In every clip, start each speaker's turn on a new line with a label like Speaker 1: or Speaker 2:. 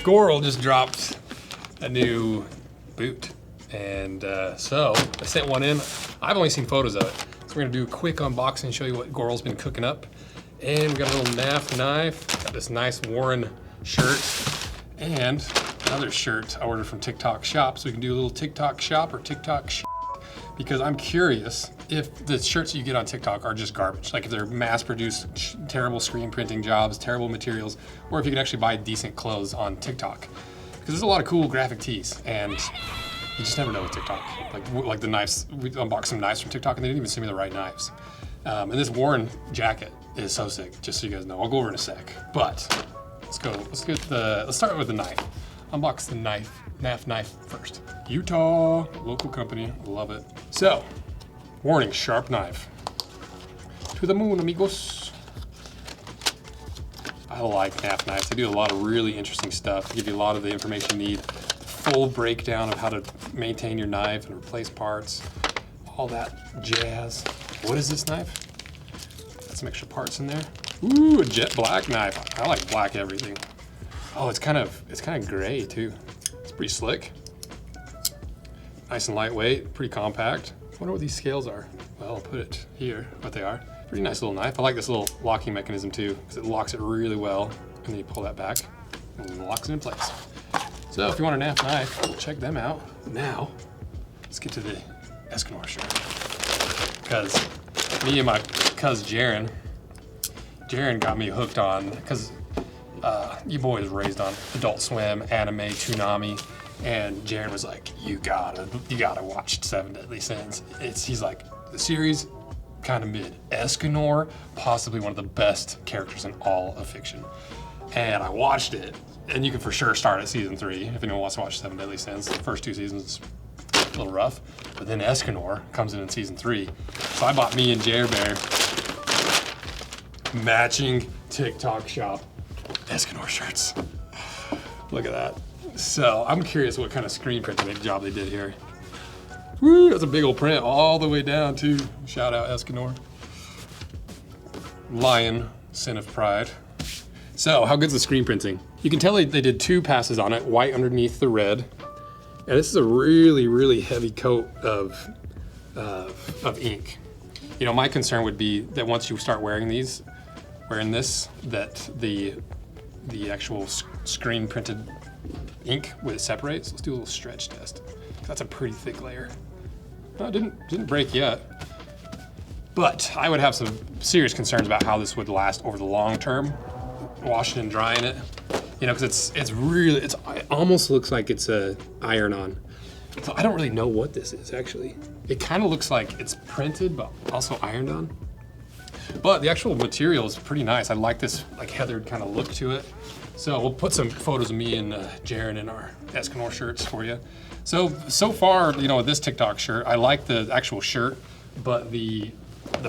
Speaker 1: Goral just dropped a new boot. And so I sent one in. I've only seen photos of it. So we're gonna do a quick unboxing and show you what Goral's been cooking up. And we got a little NAF knife, got this nice Warren shirt, and another shirt I ordered from TikTok Shop. So we can do a little TikTok Shop or TikTok because I'm curious if the shirts you get on TikTok are just garbage. Like if they're mass-produced, terrible screen printing jobs, terrible materials, or if you can actually buy decent clothes on TikTok. Because there's a lot of cool graphic tees, and you just never know with TikTok. Like the knives, we unboxed some knives from TikTok and they didn't even send me the right knives. And this Warren jacket is so sick, just so you guys know. I'll go over in a sec, but let's start with the knife. Unbox the NAF knife first. Utah, local company, love it. So, warning, sharp knife. To the moon, amigos. I like NAF knives. They do a lot of really interesting stuff. They give you a lot of the information you need. Full breakdown of how to maintain your knife and replace parts, all that jazz. What is this knife? Got some extra parts in there. Ooh, a jet black knife. I like black everything. Oh, it's kind of gray too. It's pretty slick. Nice and lightweight, pretty compact. I wonder what these scales are. Well, I'll put it here, what they are. Pretty nice little knife. I like this little locking mechanism too, because it locks it really well. And then you pull that back and it locks it in place. So if you want a NAF knife, check them out. Now, let's get to the Escanor shirt. Because me and my cousin Jaren got me hooked on, because you boys raised on Adult Swim, anime, Toonami, and Jaren was like, you gotta watch Seven Deadly Sins. He's like, the series, kind of mid. Escanor, possibly one of the best characters in all of fiction. And I watched it. And you can for sure start at season 3 if anyone wants to watch Seven Deadly Sins. The first 2 seasons, a little rough. But then Escanor comes in season 3. So I bought me and Jer Bear matching TikTok Shop Escanor shirts. Look at that. So I'm curious what kind of screen printing job they did here. Woo, that's a big old print all the way down too. Shout out Escanor. Lion, Sin of Pride. So, how good's the screen printing? You can tell they did 2 passes on it, white underneath the red. And this is a really, really heavy coat of ink. You know, my concern would be that once you start wearing this, that the actual screen printed ink, when it separates. Let's do a little stretch test. That's a pretty thick layer. No, it didn't break yet. But I would have some serious concerns about how this would last over the long term. Washing and drying it, you know, because it almost looks like it's a iron-on. So I don't really know what this is actually. It kind of looks like it's printed, but also ironed on. But the actual material is pretty nice. I like this like heathered kind of look to it. So we'll put some photos of me and Jaren in our Escanor shirts for you. So far, you know, with this TikTok shirt, I like the actual shirt, but the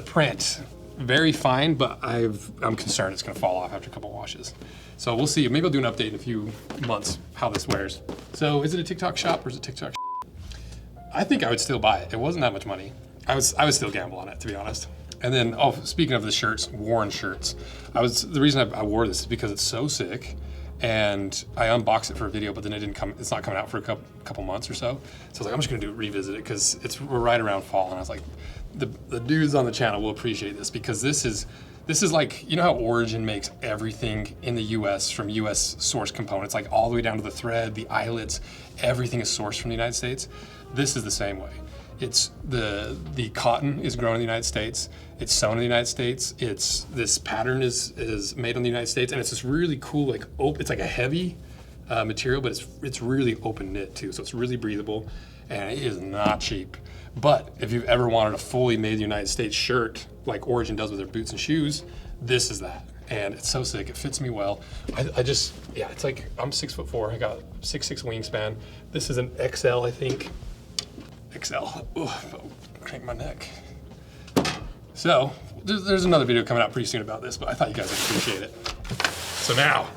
Speaker 1: print. Very fine, but I'm concerned it's gonna fall off after a couple washes. So we'll see. Maybe I'll do an update in a few months how this wears. So is it a TikTok Shop or is it TikTok? I think I would still buy it. It wasn't that much money. I would still gamble on it, to be honest. And then, oh, speaking of the shirts, Warren shirts. The reason I wore this is because it's so sick, and I unboxed it for a video, but then it's not coming out for a couple months or so. So I was like, I'm just gonna revisit it because we're right around fall, and I was like, the dudes on the channel will appreciate this because this is like, you know how Origin makes everything in the US from US source components, like all the way down to the thread, the eyelets, everything is sourced from the United States. This is the same way. It's the cotton is grown in the United States. It's sewn in the United States. This pattern is made in the United States, and it's this really cool, like it's like a heavy material, but it's really open knit too, so it's really breathable, and it is not cheap. But if you've ever wanted a fully made United States shirt, like Origin does with their boots and shoes, this is that. And it's so sick, it fits me well. It's like, I'm 6'4", I got 6'6" wingspan. This is an XL, I think. XL, crank my neck. So, there's another video coming out pretty soon about this, but I thought you guys would appreciate it. So now,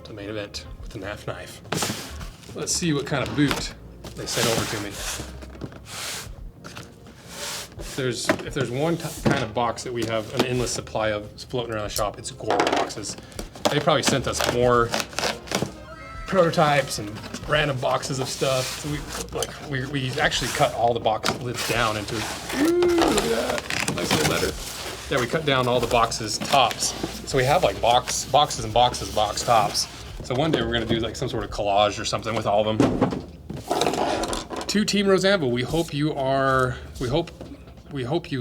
Speaker 1: the main event with the NAF knife. Let's see what kind of boot they sent over to me. If there's one kind of box that we have an endless supply of floating around the shop, it's Goral boxes. They probably sent us more prototypes and random boxes of stuff. So we actually cut all the box lids down into, ooh, look at that, nice little letter. Yeah, we cut down all the boxes tops. So we have like boxes and boxes of box tops. So one day we're gonna do like some sort of collage or something with all of them. To Team Rose Anvil, we hope you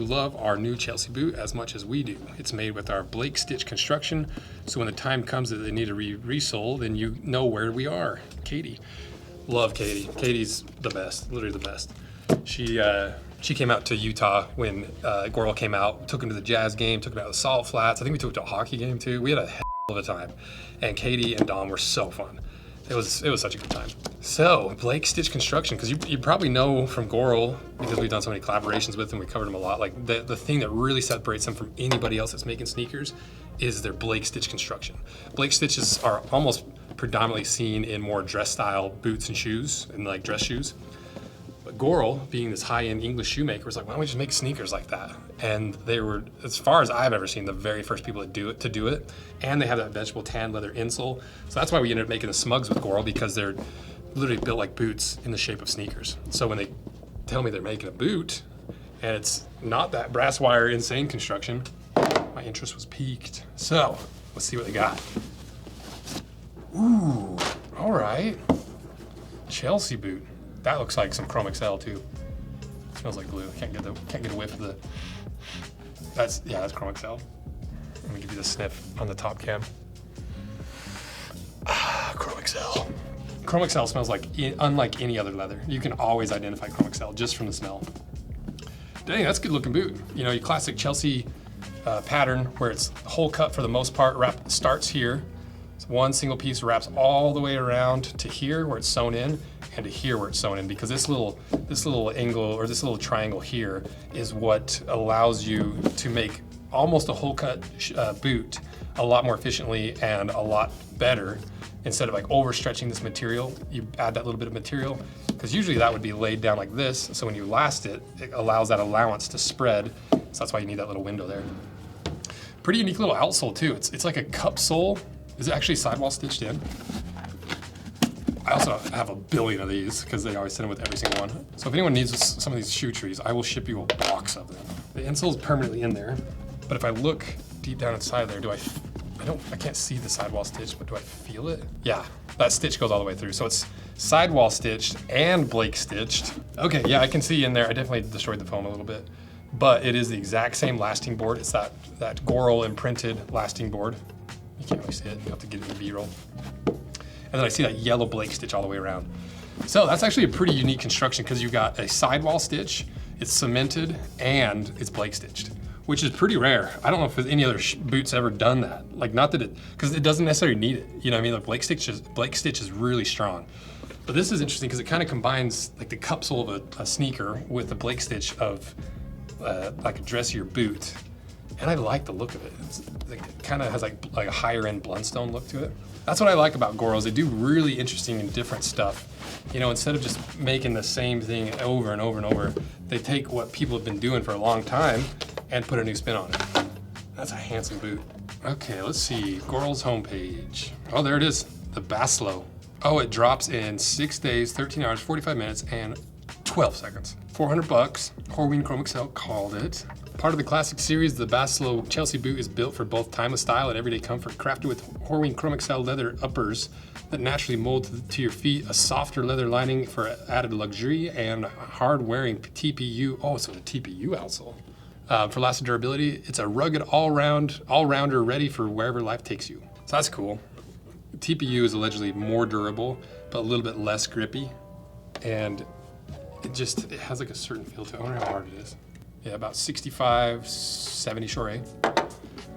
Speaker 1: love our new Chelsea boot as much as we do. It's made with our Blake stitch construction, so when the time comes that they need a resole, then you know where we are. Katie. Love Katie. Katie's the best, literally the best. She came out to Utah when Goral came out, took him to the Jazz game, took him out to the Salt Flats. I think we took him to a hockey game too. We had a hell of a time. And Katie and Dom were so fun. It was such a good time. So, Blake Stitch Construction, because you probably know from Goral, because we've done so many collaborations with them, we covered them a lot, like the thing that really separates them from anybody else that's making sneakers is their Blake Stitch Construction. Blake Stitches are almost predominantly seen in more dress style boots and shoes, and like dress shoes. But Goral, being this high-end English shoemaker, was like, why don't we just make sneakers like that? And they were, as far as I've ever seen, the very first people to do it. And they have that vegetable tan leather insole. So that's why we ended up making the Smugs with Goral, because they're literally built like boots in the shape of sneakers. So when they tell me they're making a boot, and it's not that brass wire insane construction, my interest was piqued. So let's see what they got. Ooh, all right. Chelsea boot. That looks like some Chrome XL too. Smells like glue. Can't get a whiff of the. That's Chrome XL. Let me give you the sniff on the top cam. Ah, Chrome XL. Chrome XL smells like unlike any other leather. You can always identify Chrome XL just from the smell. Dang, that's a good looking boot. You know, your classic Chelsea pattern where it's whole cut for the most part. Starts here. It's one single piece, wraps all the way around to here where it's sewn in, and to here where it's sewn in, because this little angle or this little triangle here is what allows you to make almost a whole cut boot a lot more efficiently and a lot better. Instead of like overstretching this material, you add that little bit of material, because usually that would be laid down like this. So when you last it, it allows that allowance to spread. So that's why you need that little window there. Pretty unique little outsole too. It's like a cup sole. Is it actually sidewall stitched in? I also have a billion of these because they always send them with every single one. So if anyone needs some of these shoe trees, I will ship you a box of them. The insole is permanently in there, but if I look deep down inside there, I can't see the sidewall stitch, but do I feel it? Yeah, that stitch goes all the way through. So it's sidewall stitched and Blake stitched. Okay, yeah, I can see in there. I definitely destroyed the foam a little bit, but it is the exact same lasting board. It's that Goral imprinted lasting board. You can't really see it, you have to get it in the B-roll. And then I see that yellow Blake stitch all the way around. So that's actually a pretty unique construction, because you've got a sidewall stitch, it's cemented, and it's Blake stitched, which is pretty rare. I don't know if any other boot's ever done that. Like, not that because it doesn't necessarily need it. You know what I mean? Like Blake stitch is really strong. But this is interesting because it kind of combines like the cup sole of a sneaker with the Blake stitch of like a dressier boot. And I like the look of it. It kind of has like a higher end Blundstone look to it. That's what I like about Gorals. They do really interesting and different stuff. You know, instead of just making the same thing over and over and over, they take what people have been doing for a long time and put a new spin on it. That's a handsome boot. Okay, let's see, Goral's homepage. Oh, there it is, the Baslow. Oh, it drops in 6 days, 13 hours, 45 minutes, and 12 seconds. $400, Horween Chrome XL called it. Part of the classic series, the Baslow Chelsea boot is built for both timeless style and everyday comfort, crafted with Horween Chrome XL leather uppers that naturally mold to your feet, a softer leather lining for added luxury, and hard-wearing TPU. Oh, so the TPU outsole. For lasting durability, it's a rugged all-rounder ready for wherever life takes you. So that's cool. TPU is allegedly more durable, but a little bit less grippy, and it has like a certain feel to it. I wonder how hard it is. Yeah, about 65, 70 Shore.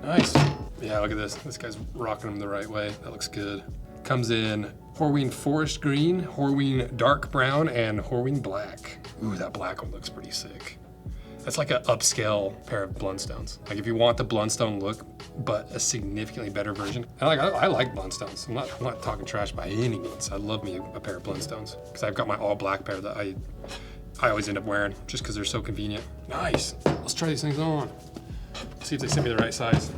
Speaker 1: Nice. Yeah, look at this. This guy's rocking them the right way. That looks good. Comes in Horween Forest Green, Horween Dark Brown, and Horween Black. Ooh, that black one looks pretty sick. That's like an upscale pair of Blundstones. Like if you want the Blundstone look, but a significantly better version. And I like Blundstones. I'm not talking trash by any means. I love me a pair of Blundstones because I've got my all black pair that I always end up wearing just because they're so convenient. Nice. Let's try these things on. See if they sent me the right size.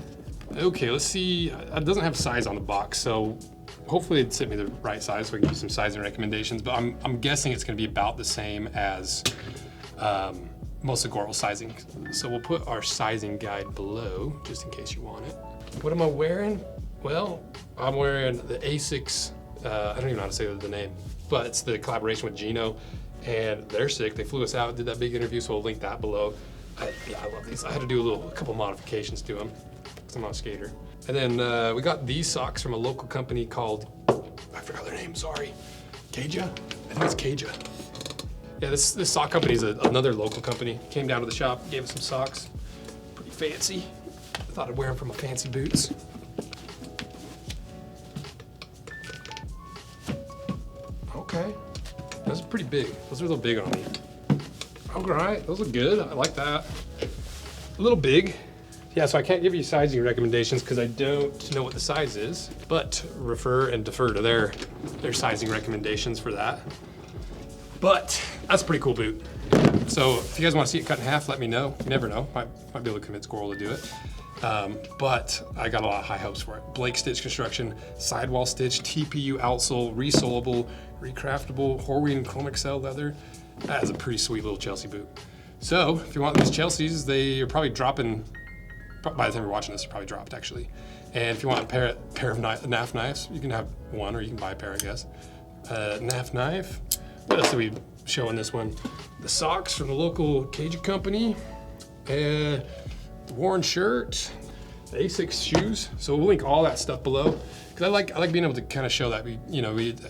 Speaker 1: Okay, let's see. It doesn't have size on the box, so hopefully it sent me the right size so I can give you some sizing recommendations, but I'm guessing it's gonna be about the same as most of Goral's sizing. So we'll put our sizing guide below, just in case you want it. What am I wearing? Well, I'm wearing the Asics, I don't even know how to say the name, but it's the collaboration with Gino, and they're sick. They flew us out, did that big interview, so we'll link that below. Yeah, I love these. I had to do a couple modifications to them, because I'm not a skater. And then we got these socks from a local company called, I forgot their name, sorry. Keja? I think it's Keja. Yeah, this sock company is another local company. Came down to the shop, gave us some socks. Pretty fancy. I thought I'd wear them for my fancy boots. Okay, those are pretty big. Those are a little big on me. All right, those look good. I like that. A little big. Yeah, so I can't give you sizing recommendations because I don't know what the size is, but refer and defer to their sizing recommendations for that. But that's a pretty cool boot. So if you guys want to see it cut in half, let me know. You never know. Might be able to convince Goral to do it. But I got a lot of high hopes for it. Blake stitch construction, sidewall stitch, TPU outsole, resolable, recraftable, Horween chromic cell leather. That is a pretty sweet little Chelsea boot. So if you want these Chelseas, they are probably dropping, by the time you're watching this, they're probably dropped actually. And if you want a pair of NAF knives, you can have one or you can buy a pair, I guess. NAF knife. What else do we show in this one? The socks from the local Cajun company, the worn shirt, the Asics shoes. So we'll link all that stuff below. Because I like being able to kind of show that.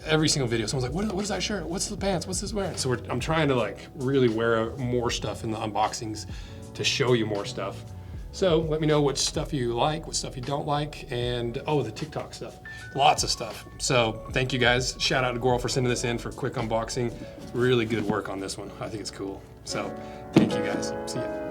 Speaker 1: Every single video, someone's like, what is that shirt? What's the pants? What's this wearing? So I'm trying to like really wear more stuff in the unboxings to show you more stuff. So let me know what stuff you like, what stuff you don't like, and oh, the TikTok stuff. Lots of stuff. So thank you guys. Shout out to Goral for sending this in for a quick unboxing. Really good work on this one. I think it's cool. So thank you guys. See ya.